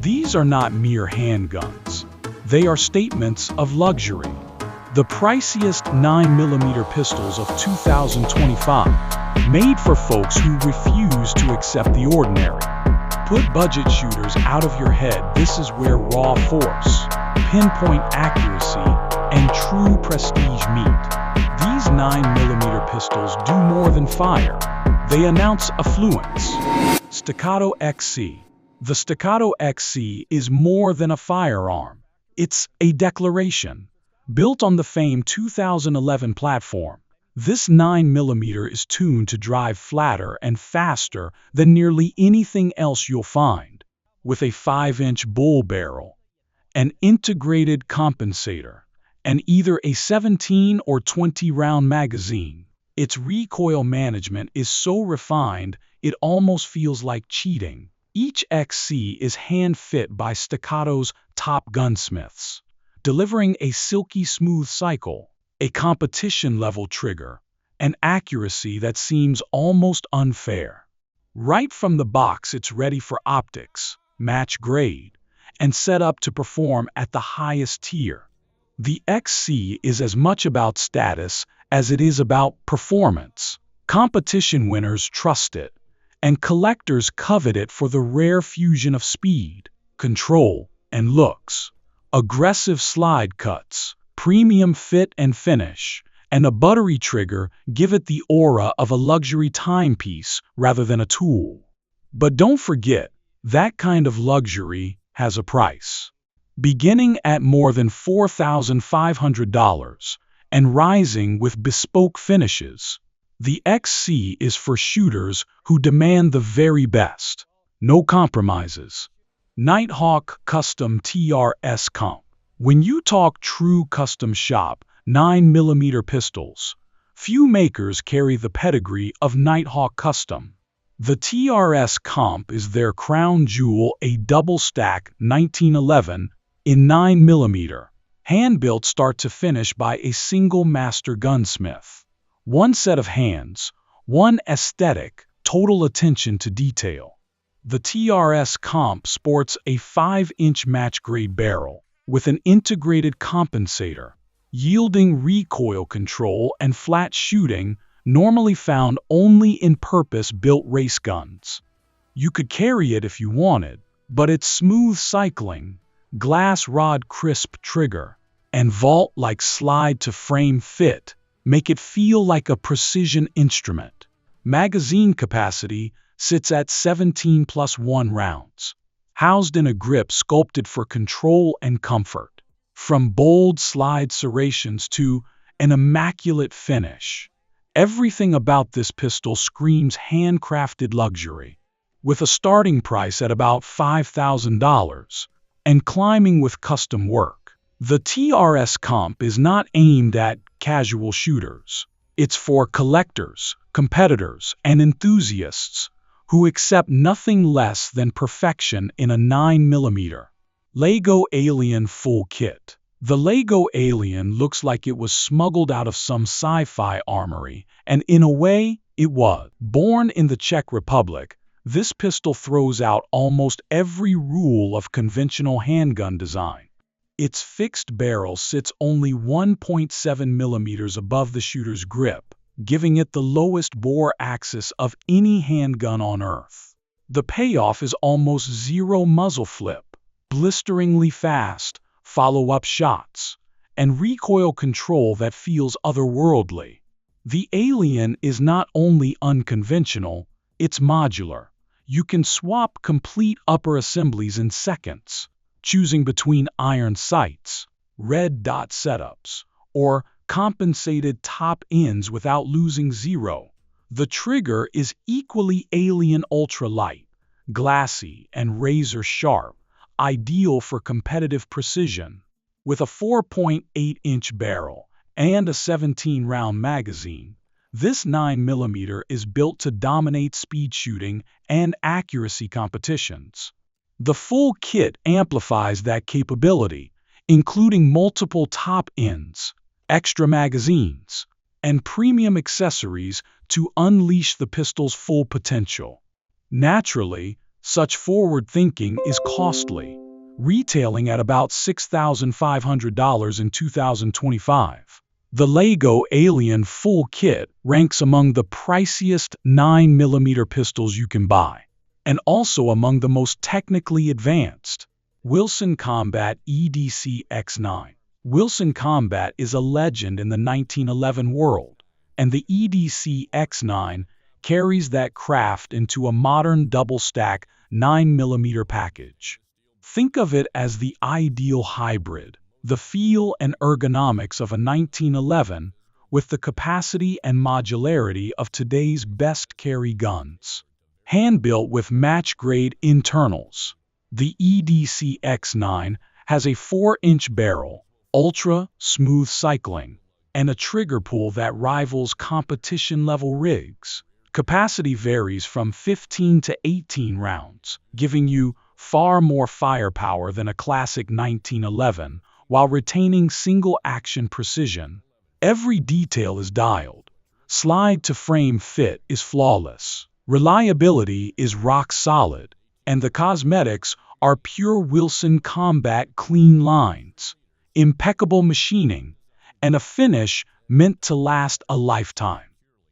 These are not mere handguns. They are statements of luxury. The priciest 9mm pistols of 2025, made for folks who refuse to accept the ordinary. Put budget shooters out of your head. This is where raw force, pinpoint accuracy, and true prestige meet. These 9mm pistols do more than fire. They announce affluence. Staccato XC. The Staccato XC is more than a firearm. It's a declaration. Built on the famed 2011 platform, this 9mm is tuned to drive flatter and faster than nearly anything else you'll find. With a 5-inch bull barrel, an integrated compensator, and either a 17 or 20-round magazine, its recoil management is so refined it almost feels like cheating. Each XC is hand-fit by Staccato's top gunsmiths, delivering a silky smooth cycle, a competition-level trigger, and accuracy that seems almost unfair. Right from the box, it's ready for optics, match grade, and set up to perform at the highest tier. The XC is as much about status as it is about performance. Competition winners trust it, and collectors covet it for the rare fusion of speed, control, and looks. Aggressive slide cuts, premium fit and finish, and a buttery trigger give it the aura of a luxury timepiece rather than a tool. But don't forget, that kind of luxury has a price. Beginning at more than $4,500 and rising with bespoke finishes, the XC is for shooters who demand the very best. No compromises. Nighthawk Custom TRS Comp. When you talk true custom shop 9mm pistols, few makers carry the pedigree of Nighthawk Custom. The TRS Comp is their crown jewel, a double-stack 1911 in 9mm, hand-built start to finish by a single master gunsmith. One set of hands, one aesthetic, total attention to detail. The TRS Comp sports a 5-inch match-grade barrel with an integrated compensator, yielding recoil control and flat shooting normally found only in purpose-built race guns. You could carry it if you wanted, but its smooth cycling, glass rod crisp trigger, and vault-like slide-to-frame fit make it feel like a precision instrument. Magazine capacity sits at 17+1 rounds, housed in a grip sculpted for control and comfort. From bold slide serrations to an immaculate finish, everything about this pistol screams handcrafted luxury. With a starting price at about $5,000 and climbing with custom work, the TRS Comp is not aimed at casual shooters. It's for collectors, competitors, and enthusiasts who accept nothing less than perfection in a 9mm. Lego Alien Full Kit. The Lego Alien looks like it was smuggled out of some sci-fi armory, and in a way, it was. Born in the Czech Republic, this pistol throws out almost every rule of conventional handgun design. Its fixed barrel sits only 1.7mm above the shooter's grip, giving it the lowest bore axis of any handgun on Earth. The payoff is almost zero muzzle flip, blisteringly fast follow-up shots, and recoil control that feels otherworldly. The Alien is not only unconventional, it's modular. You can swap complete upper assemblies in seconds, choosing between iron sights, red dot setups, or compensated top ends without losing zero. The trigger is equally Alien ultra-light, glassy, and razor-sharp, ideal for competitive precision. With a 4.8-inch barrel and a 17-round magazine, this 9mm is built to dominate speed shooting and accuracy competitions. The full kit amplifies that capability, including multiple top ends, extra magazines, and premium accessories to unleash the pistol's full potential. Naturally, Such forward thinking is costly, retailing at about $6,500 in 2025. The Lego Alien Full Kit ranks among the priciest 9mm pistols you can buy, and also among the most technically advanced. Wilson Combat EDC X9. Wilson Combat is a legend in the 1911 world, and the EDC X9 carries that craft into a modern double-stack 9mm package. Think of it as the ideal hybrid, the feel and ergonomics of a 1911 with the capacity and modularity of today's best-carry guns. Hand-built with match-grade internals, the EDC X9 has a 4-inch barrel, ultra-smooth cycling, and a trigger pull that rivals competition-level rigs. Capacity varies from 15 to 18 rounds, giving you far more firepower than a classic 1911 while retaining single-action precision. Every detail is dialed. Slide-to-frame fit is flawless. Reliability is rock solid, and the cosmetics are pure Wilson Combat clean lines, impeccable machining, and a finish meant to last a lifetime.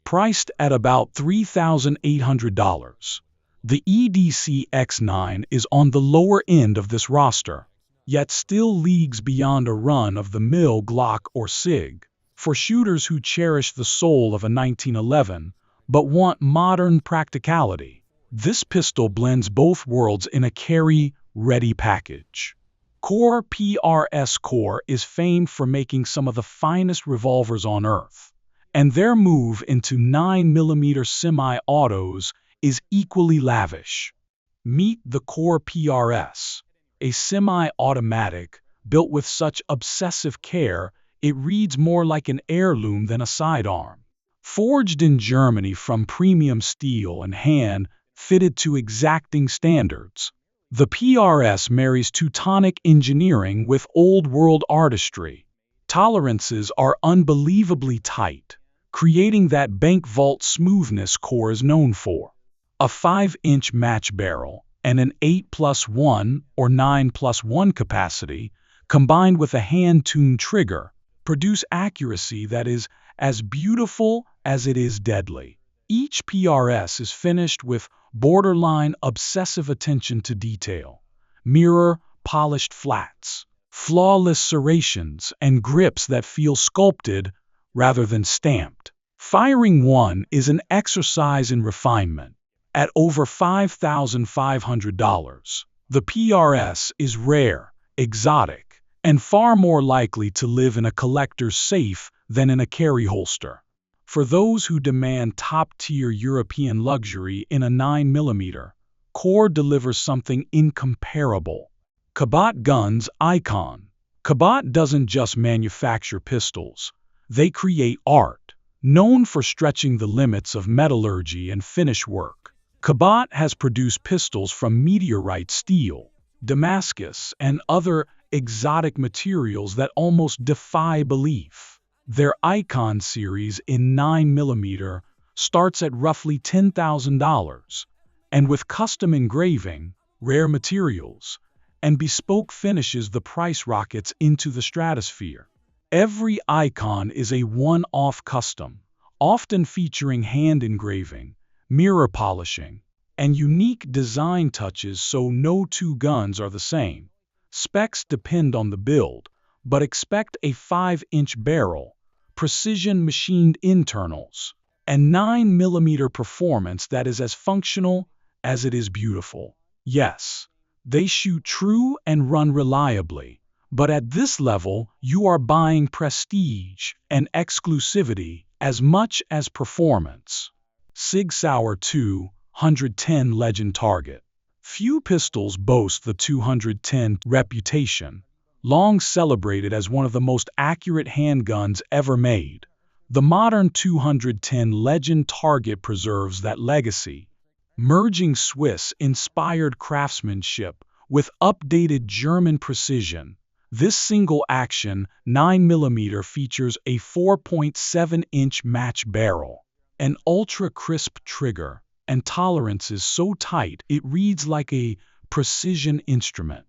Priced at about $3,800, the EDC X9 is on the lower end of this roster, yet still leagues beyond a run-of-the-mill Glock or SIG. For shooters who cherish the soul of a 1911 but want modern practicality, this pistol blends both worlds in a carry-ready package. Core PRS Core is famed for making some of the finest revolvers on earth, and their move into 9mm semi-autos is equally lavish. Meet the Core PRS, a semi-automatic built with such obsessive care it reads more like an heirloom than a sidearm. Forged in Germany from premium steel and hand-fitted to exacting standards, the PRS marries Teutonic engineering with old-world artistry. Tolerances are unbelievably tight, creating that bank vault smoothness Core is known for. A 5-inch match barrel and an 8+1 or 9+1 capacity, combined with a hand-tuned trigger, produce accuracy that is as beautiful as it is deadly. Each PRS is finished with borderline obsessive attention to detail, mirror-polished flats, flawless serrations, and grips that feel sculpted rather than stamped. Firing one is an exercise in refinement. At over $5,500, the PRS is rare, exotic, and far more likely to live in a collector's safe than in a carry holster. For those who demand top-tier European luxury in a 9mm, Core delivers something incomparable. Cabot Guns Icon. Cabot doesn't just manufacture pistols, they create art. Known for stretching the limits of metallurgy and finish work, Cabot has produced pistols from meteorite steel, Damascus, and other exotic materials that almost defy belief. Their Icon series in 9mm starts at roughly $10,000, and with custom engraving, rare materials, and bespoke finishes, the price rockets into the stratosphere. Every Icon is a one-off custom, often featuring hand engraving, mirror polishing, and unique design touches, so no two guns are the same. Specs depend on the build, but expect a 5-inch barrel, precision-machined internals, and 9mm performance that is as functional as it is beautiful. Yes, they shoot true and run reliably, but at this level, you are buying prestige and exclusivity as much as performance. Sig Sauer 210 Legend Target. Few pistols boast the 210 reputation, long celebrated as one of the most accurate handguns ever made. The modern 210 Legend Target preserves that legacy, merging Swiss-inspired craftsmanship with updated German precision. This single-action 9mm features a 4.7-inch match barrel, an ultra-crisp trigger, and tolerance is so tight it reads like a precision instrument.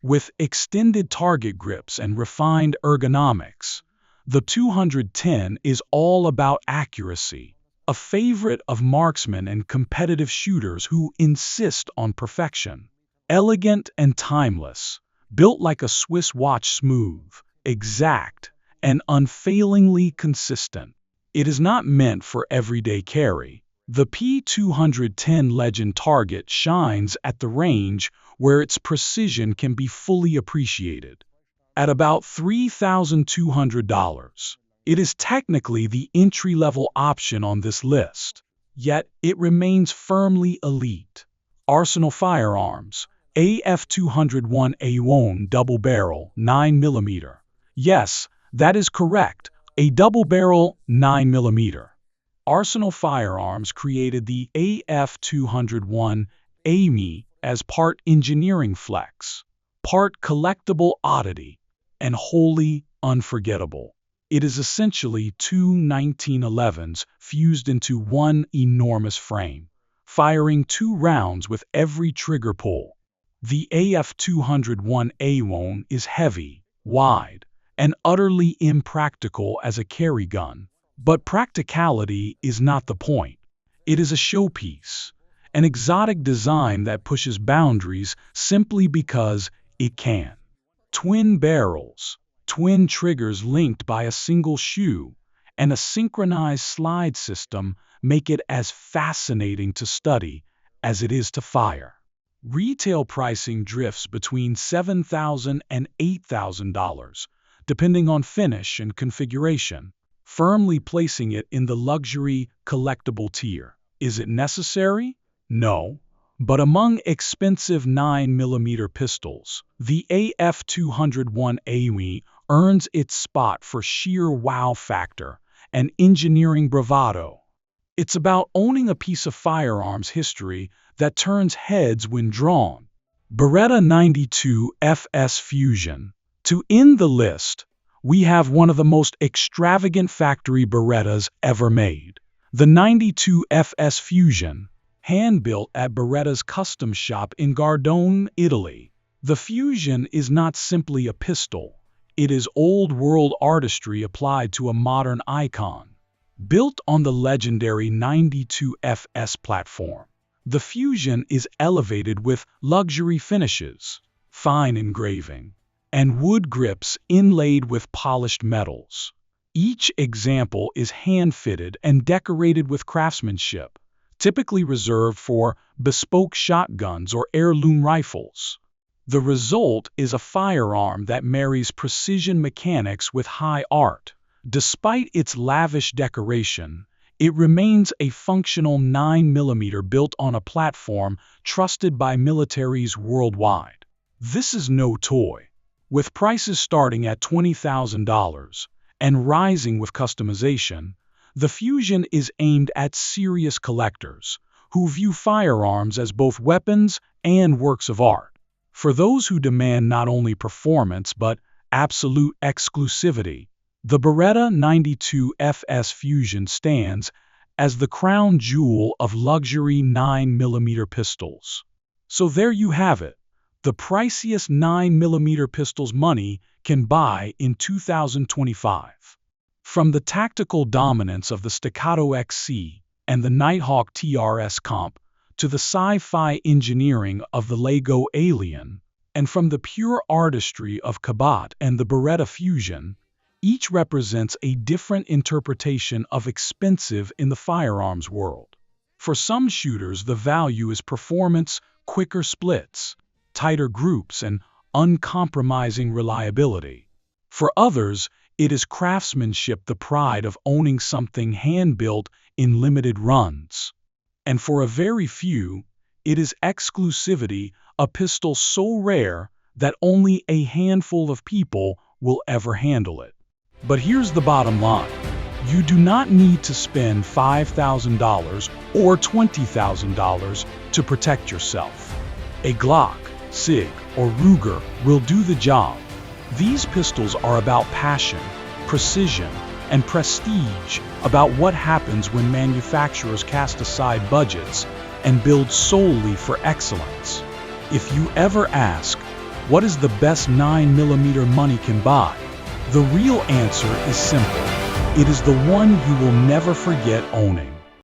With extended target grips and refined ergonomics, the 210 is all about accuracy, a favorite of marksmen and competitive shooters who insist on perfection. Elegant and timeless, built like a Swiss watch, smooth, exact, and unfailingly consistent. It is not meant for everyday carry. The P210 Legend target shines at the range where its precision can be fully appreciated. At about $3,200, it is technically the entry-level option on this list, yet it remains firmly elite. Arsenal Firearms, AF201A1 Double Barrel 9mm. Yes, that is correct, a double barrel 9mm. Arsenal Firearms created the AF201A as part engineering flex, part collectible oddity, and wholly unforgettable. It is essentially two 1911s fused into one enormous frame, firing 2 rounds with every trigger pull. The AF201A1 is heavy, wide, and utterly impractical as a carry gun. But practicality is not the point. It is a showpiece, an exotic design that pushes boundaries simply because it can. Twin barrels, twin triggers linked by a single shoe, and a synchronized slide system make it as fascinating to study as it is to fire. Retail pricing drifts between $7,000 and $8,000, depending on finish and configuration, firmly placing it in the luxury collectible tier. Is it necessary? No. But among expensive 9mm pistols, the AF201A earns its spot for sheer wow factor and engineering bravado. It's about owning a piece of firearms history that turns heads when drawn. Beretta 92 FS Fusion. To end the list, we have one of the most extravagant factory Berettas ever made. The 92 FS Fusion, hand-built at Beretta's custom shop in Gardone, Italy. The Fusion is not simply a pistol. It is old-world artistry applied to a modern icon. Built on the legendary 92 FS platform, the Fusion is elevated with luxury finishes, fine engraving, and wood grips inlaid with polished metals. Each example is hand-fitted and decorated with craftsmanship, typically reserved for bespoke shotguns or heirloom rifles. The result is a firearm that marries precision mechanics with high art. Despite its lavish decoration, it remains a functional 9mm built on a platform trusted by militaries worldwide. This is no toy. With prices starting at $20,000 and rising with customization, the Fusion is aimed at serious collectors who view firearms as both weapons and works of art. For those who demand not only performance but absolute exclusivity, the Beretta 92 FS Fusion stands as the crown jewel of luxury 9mm pistols. So there you have it, the priciest 9mm pistols money can buy in 2025. From the tactical dominance of the Staccato XC and the Nighthawk TRS Comp to the sci-fi engineering of the Lego Alien, and from the pure artistry of Cabot and the Beretta Fusion, each represents a different interpretation of expensive in the firearms world. For some shooters, the value is performance, quicker splits, tighter groups, and uncompromising reliability. For others, it is craftsmanship, the pride of owning something hand-built in limited runs. And for a very few, it is exclusivity, a pistol so rare that only a handful of people will ever handle it. But here's the bottom line. You do not need to spend $5,000 or $20,000 to protect yourself. A Glock, Sig, or Ruger will do the job. These pistols are about passion, precision, and prestige about what happens when manufacturers cast aside budgets and build solely for excellence. If you ever ask, what is the best 9mm money can buy? The real answer is simple. It is the one you will never forget owning.